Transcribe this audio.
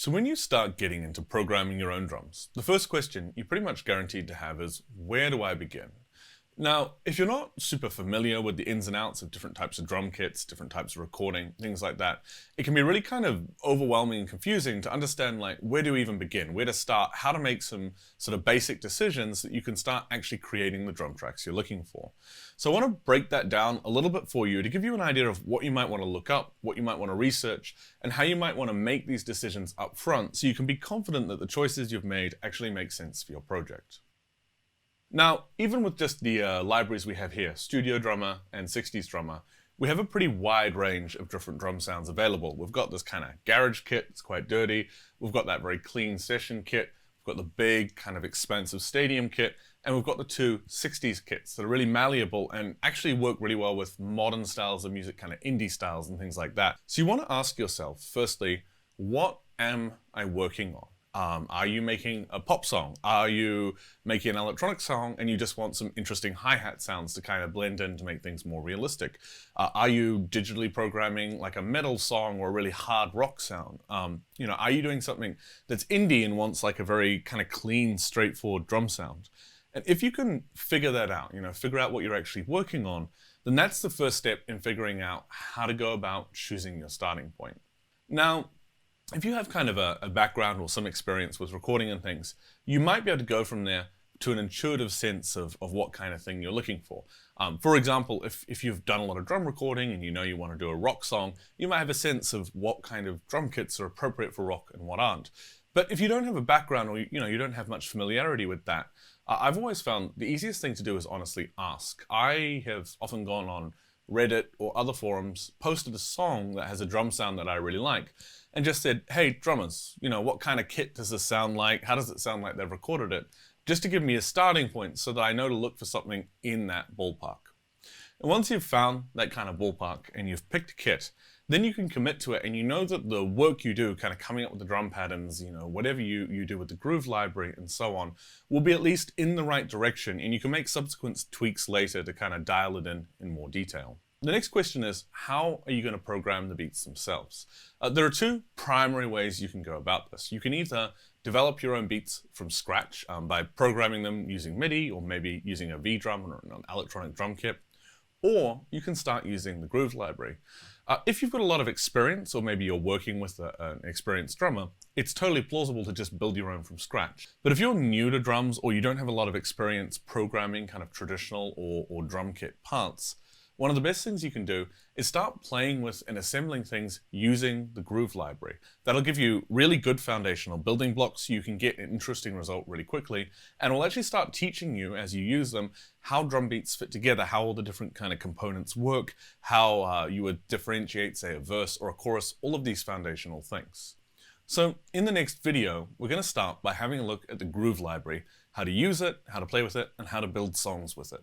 So when you start getting into programming your own drums, the first question you're pretty much guaranteed to have is, where do I begin? Now, if you're not super familiar with the ins and outs of different types of drum kits, different types of recording, things like that, it can be really kind of overwhelming and confusing to understand like where to even begin, where to start, how to make some sort of basic decisions that you can start actually creating the drum tracks you're looking for. So I want to break that down a little bit for you to give you an idea of what you might want to look up, what you might want to research, and how you might want to make these decisions up front so you can be confident that the choices you've made actually make sense for your project. Now, even with just the libraries we have here, Studio Drummer and 60s Drummer, we have a pretty wide range of different drum sounds available. We've got this kind of garage kit, it's quite dirty. We've got that very clean session kit. We've got the big kind of expensive stadium kit. And we've got the two 60s kits that are really malleable and actually work really well with modern styles of music, kind of indie styles and things like that. So you want to ask yourself, firstly, what am I working on? Are you making a pop song? Are you making an electronic song and you just want some interesting hi-hat sounds to kind of blend in to make things more realistic? Are you digitally programming like a metal song or a really hard rock sound? Are you doing something that's indie and wants like a very kind of clean, straightforward drum sound? And if you can figure that out, figure out what you're actually working on, then that's the first step in figuring out how to go about choosing your starting point. Now, if you have kind of a background or some experience with recording and things, you might be able to go from there to an intuitive sense of what kind of thing you're looking for. For example, if you've done a lot of drum recording and you want to do a rock song, you might have a sense of what kind of drum kits are appropriate for rock and what aren't. But if you don't have a background or you don't have much familiarity with that, I've always found the easiest thing to do is honestly ask. I have often gone on Reddit or other forums, posted a song that has a drum sound that I really like, and just said, hey, drummers, what kind of kit does this sound like? How does it sound like they've recorded it? Just to give me a starting point so that I know to look for something in that ballpark. And once you've found that kind of ballpark and you've picked a kit, then you can commit to it and you know that the work you do, kind of coming up with the drum patterns, whatever you do with the groove library and so on, will be at least in the right direction, and you can make subsequent tweaks later to kind of dial it in more detail. The next question is, how are you going to program the beats themselves? There are two primary ways you can go about this. You can either develop your own beats from scratch by programming them using MIDI or maybe using a V-drum or an electronic drum kit, or you can start using the groove library. If you've got a lot of experience, or maybe you're working with an experienced drummer, it's totally plausible to just build your own from scratch. But if you're new to drums or you don't have a lot of experience programming kind of traditional or drum kit parts, one of the best things you can do is start playing with and assembling things using the groove library. That'll give you really good foundational building blocks so you can get an interesting result really quickly, and will actually start teaching you as you use them how drum beats fit together, how all the different kind of components work, how you would differentiate, say, a verse or a chorus, all of these foundational things. So in the next video, we're going to start by having a look at the groove library, how to use it, how to play with it, and how to build songs with it.